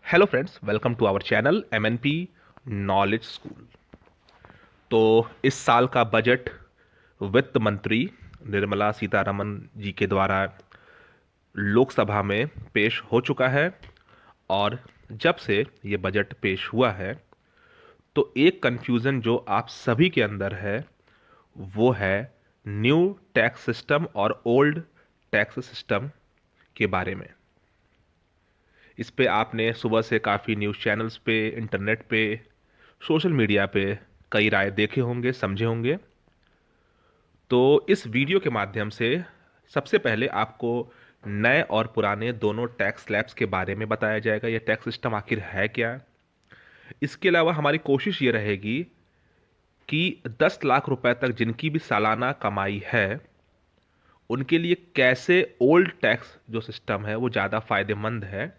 Hello friends, welcome to our channel MNP knowledge school. तो इस साल का बजट वित्त मंत्री निर्मला सीतारमन जी के द्वारा लोकसभा में पेश हो चुका है। और जब से ये बजट पेश हुआ है तो एक कंफ्यूजन जो आप सभी के अंदर है वो है न्यू टैक्स सिस्टम और ओल्ड टैक्स सिस्टम के बारे में। इस पे आपने सुबह से काफ़ी न्यूज़ चैनल्स पे, इंटरनेट पे, सोशल मीडिया पे कई राय देखे होंगे, समझे होंगे। तो इस वीडियो के माध्यम से सबसे पहले आपको नए और पुराने दोनों टैक्स स्लैब्स के बारे में बताया जाएगा। यह टैक्स सिस्टम आखिर है क्या। इसके अलावा हमारी कोशिश ये रहेगी कि 10 लाख रुपए तक जिनकी भी सालाना कमाई है उनके लिए कैसे ओल्ड टैक्स जो सिस्टम है वो ज़्यादा फायदेमंद है,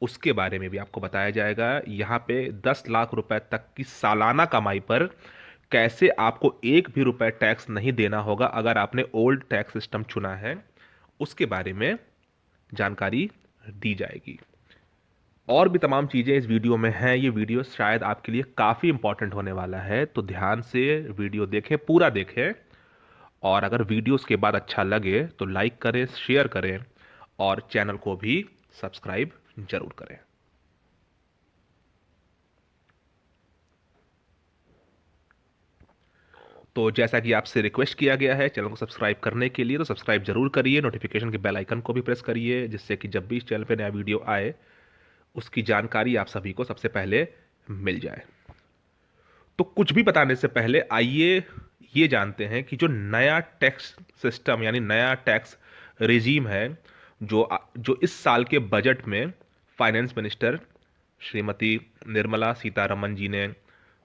उसके बारे में भी आपको बताया जाएगा। यहाँ पे 10 लाख रुपए तक की सालाना कमाई पर कैसे आपको एक भी रुपए टैक्स नहीं देना होगा अगर आपने ओल्ड टैक्स सिस्टम चुना है, उसके बारे में जानकारी दी जाएगी। और भी तमाम चीज़ें इस वीडियो में हैं। ये वीडियो शायद आपके लिए काफ़ी इंपॉर्टेंट होने वाला है, तो ध्यान से वीडियो देखें, पूरा देखें। और अगर वीडियो के बाद अच्छा लगे तो लाइक करें, शेयर करें और चैनल को भी सब्सक्राइब जरूर करें। तो जैसा कि आपसे रिक्वेस्ट किया गया है चैनल को सब्सक्राइब करने के लिए, तो सब्सक्राइब जरूर करिए, नोटिफिकेशन के बेल आइकन को भी प्रेस करिए, जिससे कि जब भी इस चैनल पे नया वीडियो आए उसकी जानकारी आप सभी को सबसे पहले मिल जाए। तो कुछ भी बताने से पहले आइए ये जानते हैं कि जो नया टैक्स सिस्टम यानी नया टैक्स रेजीम है जो जो इस साल के बजट में फाइनेंस मिनिस्टर श्रीमती निर्मला सीतारमन जी ने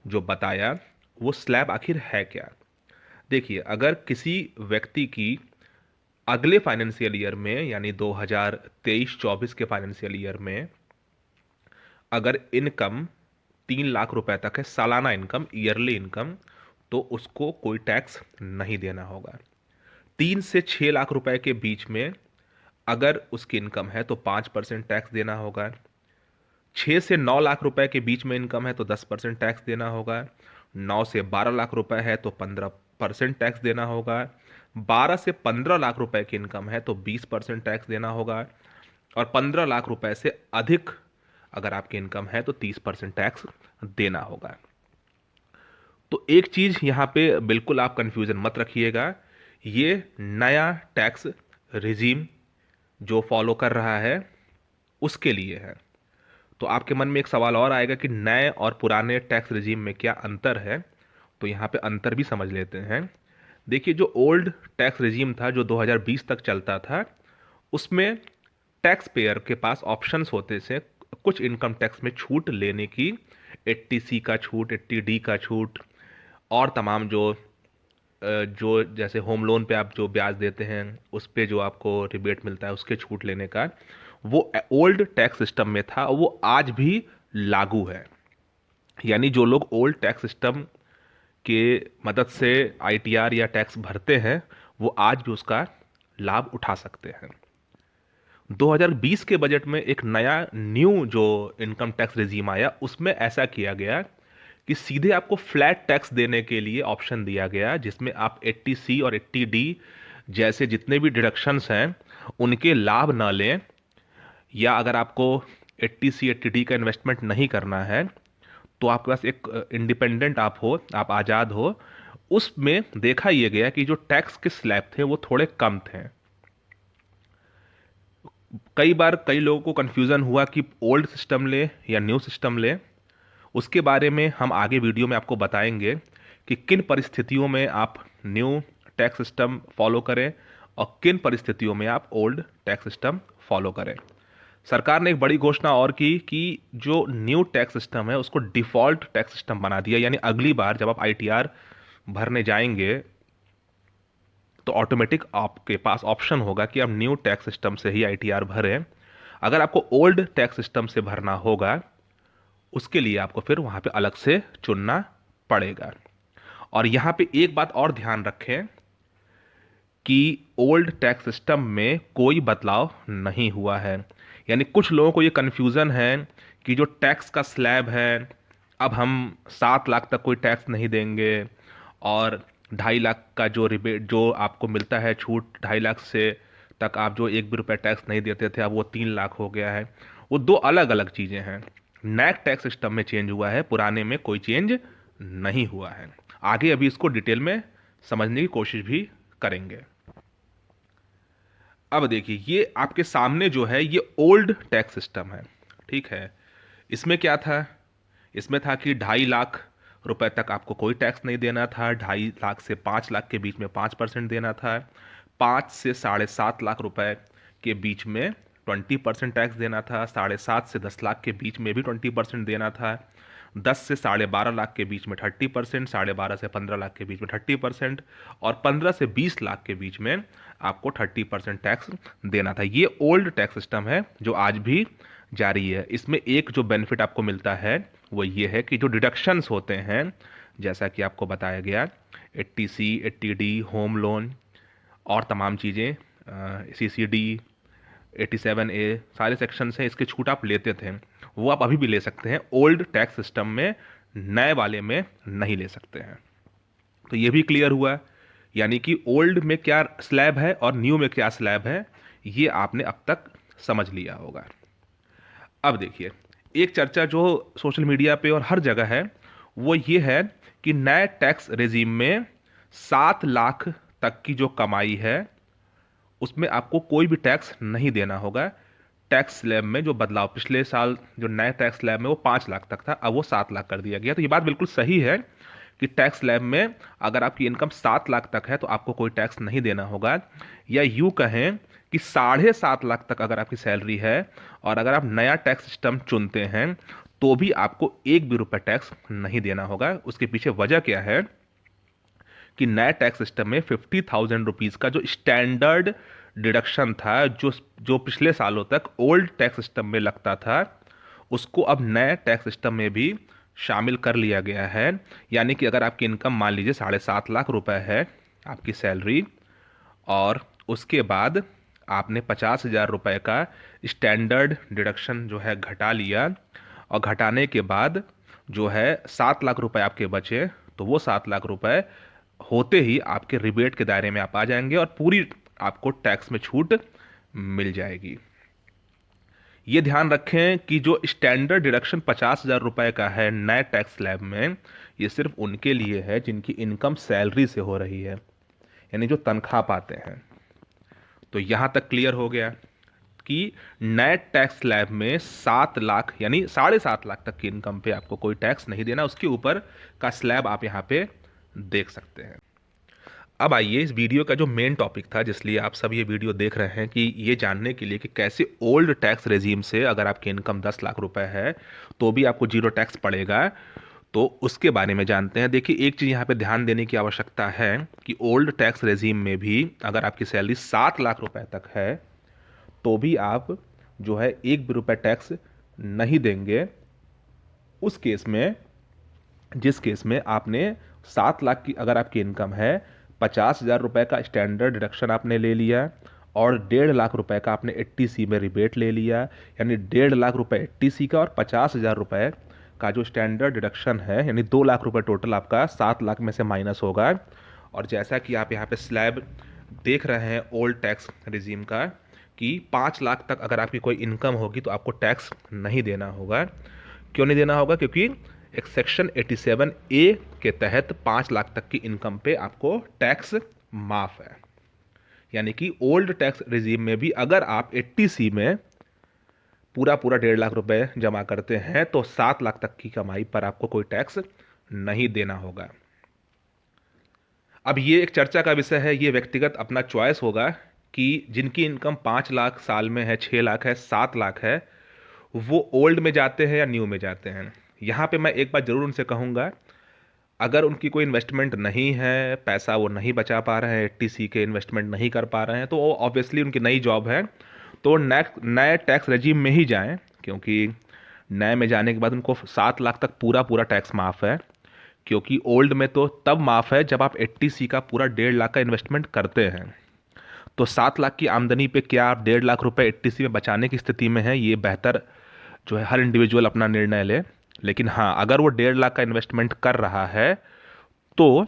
जो बताया, वो स्लैब आखिर है क्या। देखिए, अगर किसी व्यक्ति की अगले फाइनेंशियल ईयर में यानी 2023-24 के फाइनेंशियल ईयर में अगर इनकम 3 लाख रुपए तक है, सालाना इनकम, ईयरली इनकम, तो उसको कोई टैक्स नहीं देना होगा। 3 से 6 लाख रुपए के बीच में अगर उसकी इनकम है तो 5% टैक्स देना होगा। 6 से 9 लाख रुपए के बीच में इनकम है तो 10% टैक्स देना होगा। 9 से 12 लाख रुपए है तो 15% टैक्स देना होगा। 12 से 15 लाख रुपए की इनकम है तो 20% टैक्स देना होगा। और 15 लाख रुपए से अधिक अगर आपकी इनकम है तो 30% टैक्स देना होगा। तो एक चीज यहां पे बिल्कुल आप कंफ्यूजन मत रखिएगा, ये नया टैक्स रिजीम जो फॉलो कर रहा है उसके लिए है। तो आपके मन में एक सवाल और आएगा कि नए और पुराने टैक्स रिजीम में क्या अंतर है। तो यहाँ पे अंतर भी समझ लेते हैं। देखिए, जो ओल्ड टैक्स रिजीम था जो 2020 तक चलता था, उसमें टैक्स पेयर के पास ऑप्शंस होते थे कुछ इनकम टैक्स में छूट लेने की। 80C का छूट, 80D का छूट, और तमाम जो जैसे होम लोन पे आप जो ब्याज देते हैं उस पे जो आपको रिबेट मिलता है उसके छूट लेने का, वो ओल्ड टैक्स सिस्टम में था और वो आज भी लागू है। यानी जो लोग ओल्ड टैक्स सिस्टम के मदद से आईटीआर या टैक्स भरते हैं वो आज भी उसका लाभ उठा सकते हैं। 2020 के बजट में एक नया न्यू जो इनकम टैक्स रेजीम आया उसमें ऐसा किया गया कि सीधे आपको फ्लैट टैक्स देने के लिए ऑप्शन दिया गया, जिसमें आप 80C और 80D जैसे जितने भी डिडक्शंस हैं उनके लाभ ना लें, या अगर आपको 80C 80D का इन्वेस्टमेंट नहीं करना है तो आपके पास एक इंडिपेंडेंट आप हो, आप आज़ाद हो। उसमें देखा यह गया कि जो टैक्स के स्लैब थे वो थोड़े कम थे। कई बार कई लोगों को कंफ्यूजन हुआ कि ओल्ड सिस्टम ले या न्यू सिस्टम ले। उसके बारे में हम आगे वीडियो में आपको बताएंगे कि किन परिस्थितियों में आप न्यू टैक्स सिस्टम फॉलो करें और किन परिस्थितियों में आप ओल्ड टैक्स सिस्टम फॉलो करें। सरकार ने एक बड़ी घोषणा और की कि जो न्यू टैक्स सिस्टम है उसको डिफॉल्ट टैक्स सिस्टम बना दिया, यानी अगली बार जब आप आईटीआर भरने जाएंगे तो ऑटोमेटिक आपके पास ऑप्शन होगा कि आप न्यू टैक्स सिस्टम से ही आईटीआर भरें। अगर आपको ओल्ड टैक्स सिस्टम से भरना होगा उसके लिए आपको फिर वहां पे अलग से चुनना पड़ेगा। और यहां पे एक बात और ध्यान रखें कि ओल्ड टैक्स सिस्टम में कोई बदलाव नहीं हुआ है। यानी कुछ लोगों को ये कन्फ्यूज़न है कि जो टैक्स का स्लैब है, अब हम 7 लाख तक कोई टैक्स नहीं देंगे, और 2.5 लाख का जो रिबेट जो आपको मिलता है छूट, 2.5 लाख से तक आप जो एक भी रुपये टैक्स नहीं देते थे, अब वो 3 लाख हो गया है। वो दो अलग अलग चीज़ें हैं। नए टैक्स सिस्टम में चेंज हुआ है, पुराने में कोई चेंज नहीं हुआ है। आगे अभी इसको डिटेल में समझने की कोशिश भी करेंगे। अब देखिए, ये आपके सामने जो है ये ओल्ड टैक्स सिस्टम है, ठीक है। इसमें क्या था? इसमें था कि 2.5 लाख रुपए तक आपको कोई टैक्स नहीं देना था, 2.5 लाख से 5 लाख के बीच में 5% देना था, 5 से 7.5 लाख रुपए के बीच में 20% टैक्स देना था, 7.5 से 10 लाख के बीच में भी 20% देना था, 10 से 12.5 लाख के बीच में 30%, 12.5 से 15 लाख के बीच में 30%, और 15 से 20 लाख के बीच में आपको 30% टैक्स देना था। ये ओल्ड टैक्स सिस्टम है जो आज भी जारी है। इसमें एक जो बेनिफिट आपको मिलता है वो ये है कि जो डिडक्शंस होते हैं, जैसा कि आपको बताया गया, 80C, 80D, होम लोन और तमाम चीज़ें, CCD, 87A, सारे सेक्शंस हैं, इसके छूट आप लेते थे, वो आप अभी भी ले सकते हैं। ओल्ड टैक्स सिस्टम में, नए वाले में नहीं ले सकते हैं। तो ये भी क्लियर हुआ, यानी कि ओल्ड में क्या स्लैब है और न्यू में क्या स्लैब है, ये आपने अब तक समझ लिया होगा। अब देखिए, एक चर्चा जो सोशल मीडिया पे और हर जगह है वो ये है कि नए टैक्स रेजिम में 7 लाख तक की जो कमाई है उसमें आपको कोई भी टैक्स नहीं देना होगा। टैक्स स्लैब में जो बदलाव, पिछले साल जो नए टैक्स स्लैब में वो 5 लाख तक था, अब वो 7 लाख कर दिया गया। तो ये बात बिल्कुल सही है कि टैक्स स्लैब में अगर आपकी इनकम 7 लाख तक है तो आपको कोई टैक्स नहीं देना होगा, या यूं कहें कि 7.5 लाख तक अगर आपकी सैलरी है और अगर आप नया टैक्स सिस्टम चुनते हैं तो भी आपको एक भी रुपये टैक्स नहीं देना होगा। उसके पीछे वजह क्या है कि नए टैक्स सिस्टम में 50,000 रुपीज़ का जो स्टैंडर्ड डिडक्शन था, जो पिछले सालों तक ओल्ड टैक्स सिस्टम में लगता था, उसको अब नए टैक्स सिस्टम में भी शामिल कर लिया गया है। यानी कि अगर आपकी इनकम मान लीजिए 7.5 लाख रुपए है आपकी सैलरी, और उसके बाद आपने 50,000 रुपए का स्टैंडर्ड डिडक्शन जो है घटा लिया, और घटाने के बाद जो है 7 लाख रुपए आपके बचे, तो वो 7 लाख रुपए होते ही आपके रिबेट के दायरे में आप आ जाएंगे और पूरी आपको टैक्स में छूट मिल जाएगी। ये ध्यान रखें कि जो स्टैंडर्ड डिडक्शन 50,000 रुपए का है नए टैक्स स्लैब में, ये सिर्फ उनके लिए है जिनकी इनकम सैलरी से हो रही है, यानी जो तनख्वाह पाते हैं। तो यहां तक क्लियर हो गया कि नए टैक्स स्लैब में 7 लाख यानी 7.5 लाख तक की इनकम पे आपको कोई टैक्स नहीं देना। उसके ऊपर का स्लैब आप यहां पे देख सकते हैं। अब आइए इस वीडियो का जो मेन टॉपिक था, जिसलिए आप सब ये वीडियो देख रहे हैं, कि ये जानने के लिए कि कैसे ओल्ड टैक्स रेजीम से अगर आपकी इनकम 10 लाख रुपए है तो भी आपको जीरो टैक्स पड़ेगा, तो उसके बारे में जानते हैं। देखिए, एक चीज़ यहाँ पे ध्यान देने की आवश्यकता है कि ओल्ड टैक्स रेजीम में भी अगर आपकी सैलरी 7 लाख रुपए तक है तो भी आप जो है एक भी रुपये टैक्स नहीं देंगे। उस केस में, जिस केस में आपने 7 लाख की अगर आपकी इनकम है, 50,000 रुपए का स्टैंडर्ड डिडक्शन आपने ले लिया और 1.5 लाख रुपए का आपने 80C में रिबेट ले लिया, यानी 1.5 लाख रुपए 80C का और 50,000 रुपए का जो स्टैंडर्ड डिडक्शन है, यानी 2 लाख रुपए टोटल आपका 7 लाख में से माइनस होगा। और जैसा कि आप यहाँ पे स्लैब देख रहे हैं ओल्ड टैक्स रिजीम का, कि 5 लाख तक अगर आपकी कोई इनकम होगी तो आपको टैक्स नहीं देना होगा। क्यों नहीं देना होगा? क्योंकि एक सेक्शन 87A के तहत 5 लाख तक की इनकम पे आपको टैक्स माफ है। यानी कि ओल्ड टैक्स रिजीम में भी अगर आप 80C में पूरा 1.5 लाख रुपए जमा करते हैं तो 7 लाख तक की कमाई पर आपको कोई टैक्स नहीं देना होगा। अब ये एक चर्चा का विषय है, ये व्यक्तिगत अपना चॉइस होगा कि जिनकी इनकम 5 लाख साल में है, 6 लाख है, 7 लाख है, वो ओल्ड में जाते हैं या न्यू में जाते हैं। यहाँ पे मैं एक बात ज़रूर उनसे कहूँगा, अगर उनकी कोई इन्वेस्टमेंट नहीं है, पैसा वो नहीं बचा पा रहे हैं, 80C के इन्वेस्टमेंट नहीं कर पा रहे हैं, तो वो ऑब्वियसली उनकी नई जॉब है तो नए टैक्स रेजिम में ही जाएं, क्योंकि नए में जाने के बाद उनको 7 लाख तक पूरा टैक्स माफ़ है। क्योंकि ओल्ड में तो तब माफ़ है जब आप 80C का पूरा 1.5 लाख का इन्वेस्टमेंट करते हैं। तो 7 लाख की आमदनी पे क्या आप 1.5 लाख रुपए 80C में बचाने की स्थिति में है, ये बेहतर जो है हर इंडिविजुअल अपना निर्णय ले। लेकिन हाँ, अगर वो 1.5 लाख का इन्वेस्टमेंट कर रहा है तो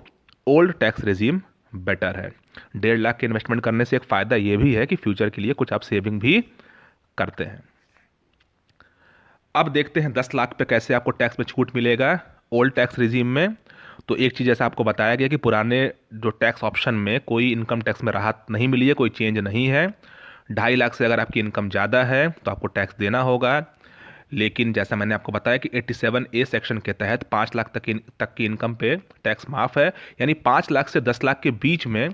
ओल्ड टैक्स रेजिम बेटर है। 1.5 लाख के इन्वेस्टमेंट करने से एक फ़ायदा ये भी है कि फ्यूचर के लिए कुछ आप सेविंग भी करते हैं। अब देखते हैं 10 लाख पे कैसे आपको टैक्स में छूट मिलेगा ओल्ड टैक्स रेजिम में। तो एक चीज़ जैसा आपको बताया गया कि पुराने जो टैक्स ऑप्शन में कोई इनकम टैक्स में राहत नहीं मिली है, कोई चेंज नहीं है। 2.5 लाख से अगर आपकी इनकम ज़्यादा है तो आपको टैक्स देना होगा। लेकिन जैसा मैंने आपको बताया कि 87A सेक्शन के तहत 5 लाख तक की इनकम पे टैक्स माफ़ है। यानी 5 लाख से 10 लाख के बीच में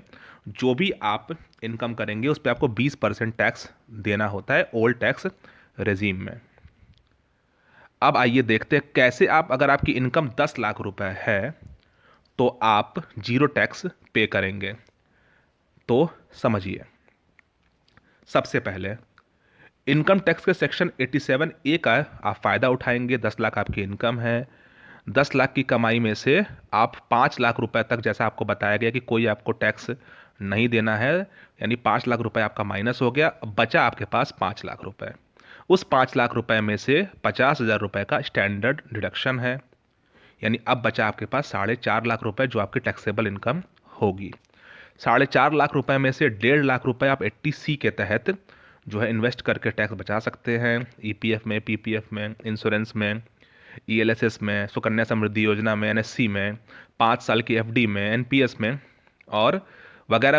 जो भी आप इनकम करेंगे उस पर आपको 20% टैक्स देना होता है ओल्ड टैक्स रेजीम में। अब आइए देखते हैं कैसे आप, अगर आपकी इनकम 10 लाख रुपए है तो आप जीरो टैक्स पे करेंगे। तो समझिए, सबसे पहले इनकम टैक्स के सेक्शन 87A का आप फ़ायदा उठाएंगे। 10 लाख आपकी इनकम है, 10 लाख की कमाई में से आप 5 लाख रुपए तक, जैसा आपको बताया गया कि कोई आपको टैक्स नहीं देना है, यानी 5 लाख रुपए आपका माइनस हो गया, बचा आपके पास 5 लाख रुपए। उस 5 लाख रुपए में से 50,000 रुपए का स्टैंडर्ड डिडक्शन है, यानी अब बचा आपके पास 4.5 लाख रुपए जो आपकी टैक्सेबल इनकम होगी। 4.5 लाख रुपए में से 1.5 लाख रुपए आप 80C के तहत जो है इन्वेस्ट करके टैक्स बचा सकते हैं। EPF में, PPF में, इंश्योरेंस में, ELSS में, सुकन्या समृद्धि योजना में, NSC में, 5 साल की FD में, NPS में और वगैरह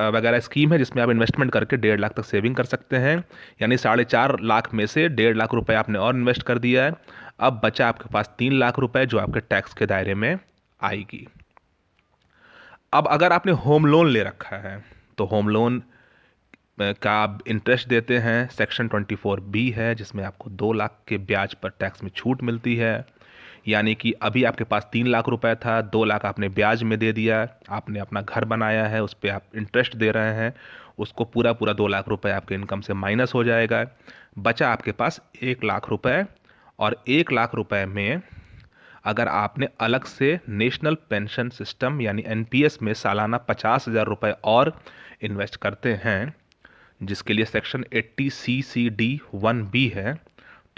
वगैरह स्कीम है जिसमें आप इन्वेस्टमेंट करके 1.5 लाख तक सेविंग कर सकते हैं। यानी 4.5 लाख में से 1.5 लाख रुपए आपने और इन्वेस्ट कर दिया है। अब बचा आपके पास 3 लाख रुपए जो आपके टैक्स के दायरे में आएगी। अब अगर आपने होम लोन ले रखा है तो होम लोन का आप इंटरेस्ट देते हैं, सेक्शन 24B है जिसमें आपको 2 लाख के ब्याज पर टैक्स में छूट मिलती है। यानी कि अभी आपके पास 3 लाख रुपए था, 2 लाख आपने ब्याज में दे दिया, आपने अपना घर बनाया है, उस पर आप इंटरेस्ट दे रहे हैं, उसको पूरा 2 लाख रुपए आपके इनकम से माइनस हो जाएगा। बचा आपके पास 1 लाख रुपए, और 1 लाख रुपए में अगर आपने अलग से नेशनल पेंशन सिस्टम यानी NPS में सालाना 50,000 रुपए और इन्वेस्ट करते हैं, जिसके लिए सेक्शन 80CCD1B है,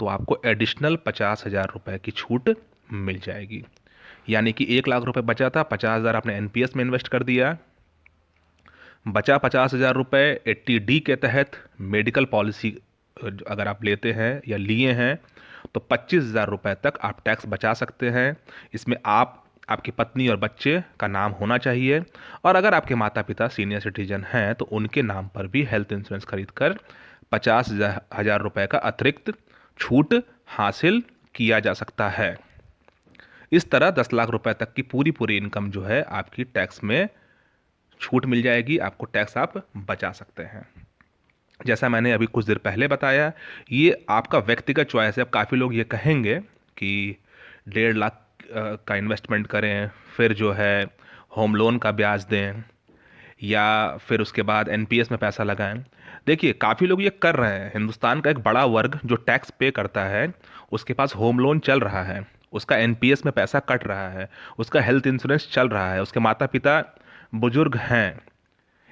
तो आपको एडिशनल 50,000 रुपए की छूट मिल जाएगी। यानी कि 1 लाख रुपए बचा था, 50,000 आपने NPS में इन्वेस्ट कर दिया, बचा 50,000 रुपए 80D के तहत मेडिकल पॉलिसी अगर आप लेते हैं या लिए हैं तो 25,000 रुपए तक आप टैक्स बचा सकते हैं। इसमें आप, आपकी पत्नी और बच्चे का नाम होना चाहिए, और अगर आपके माता पिता सीनियर सिटीजन हैं तो उनके नाम पर भी हेल्थ इंश्योरेंस खरीद कर 50,000 रुपए का अतिरिक्त छूट हासिल किया जा सकता है। इस तरह 10 लाख रुपए तक की पूरी इनकम जो है आपकी टैक्स में छूट मिल जाएगी, आपको टैक्स आप बचा सकते हैं। जैसा मैंने अभी कुछ देर पहले बताया, ये आपका व्यक्तिगत चॉइस है। अब काफ़ी लोग ये कहेंगे कि 1.5 लाख का इन्वेस्टमेंट करें, फिर जो है होम लोन का ब्याज दें, या फिर उसके बाद NPS में पैसा लगाएं। देखिए, काफ़ी लोग ये कर रहे हैं। हिंदुस्तान का एक बड़ा वर्ग जो टैक्स पे करता है, उसके पास होम लोन चल रहा है, उसका NPS में पैसा कट रहा है, उसका हेल्थ इंश्योरेंस चल रहा है, उसके माता पिता बुजुर्ग हैं,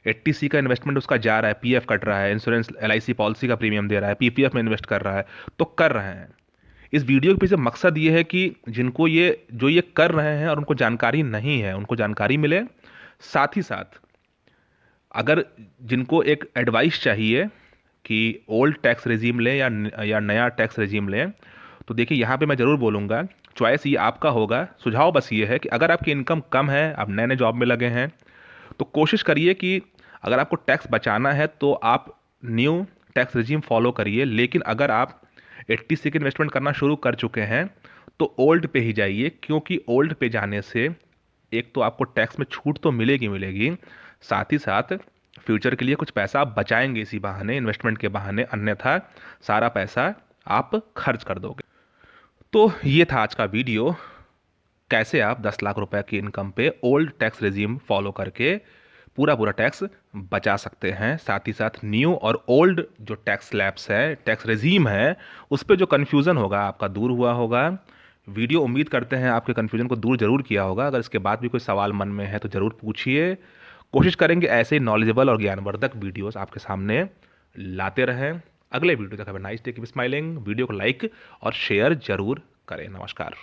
80C का इन्वेस्टमेंट उसका जा रहा है, PF कट रहा है, इंश्योरेंस LIC पॉलिसी का प्रीमियम दे रहा है, PPF में इन्वेस्ट कर रहा है, तो कर रहे हैं। इस वीडियो के पीछे मकसद ये है कि जिनको ये कर रहे हैं और उनको जानकारी नहीं है, उनको जानकारी मिले। साथ ही साथ अगर जिनको एक एडवाइस चाहिए कि ओल्ड टैक्स रेजीम लें या नया टैक्स रेजीम लें, तो देखिए यहाँ पे मैं ज़रूर बोलूँगा, चॉइस ये आपका होगा। सुझाव बस ये है कि अगर आपकी इनकम कम है, आप नए जॉब में लगे हैं, तो कोशिश करिए कि अगर आपको टैक्स बचाना है तो आप न्यू टैक्स रेजीम फॉलो करिए। लेकिन अगर आप 80C के इन्वेस्टमेंट करना शुरू कर चुके हैं तो ओल्ड पे ही जाइए, क्योंकि ओल्ड पे जाने से एक तो आपको टैक्स में छूट तो मिलेगी, साथ ही साथ फ्यूचर के लिए कुछ पैसा आप बचाएंगे इसी बहाने, इन्वेस्टमेंट के बहाने, अन्यथा सारा पैसा आप खर्च कर दोगे। तो ये था आज का वीडियो, कैसे आप 10 लाख रुपए की इनकम पे ओल्ड टैक्स रेजीम फॉलो करके पूरा टैक्स बचा सकते हैं। साथ ही साथ न्यू और ओल्ड जो टैक्स स्लैब्स है, टैक्स रेजीम है, उस पर जो कन्फ्यूज़न होगा आपका दूर हुआ होगा। वीडियो उम्मीद करते हैं आपके कन्फ्यूजन को दूर जरूर किया होगा। अगर इसके बाद भी कोई सवाल मन में है तो ज़रूर पूछिए, कोशिश करेंगे ऐसे नॉलेजेबल और ज्ञानवर्धक वीडियोस आपके सामने लाते रहें। अगले वीडियो तक have a nice day, keep smiling. Video को लाइक और शेयर जरूर करें। नमस्कार।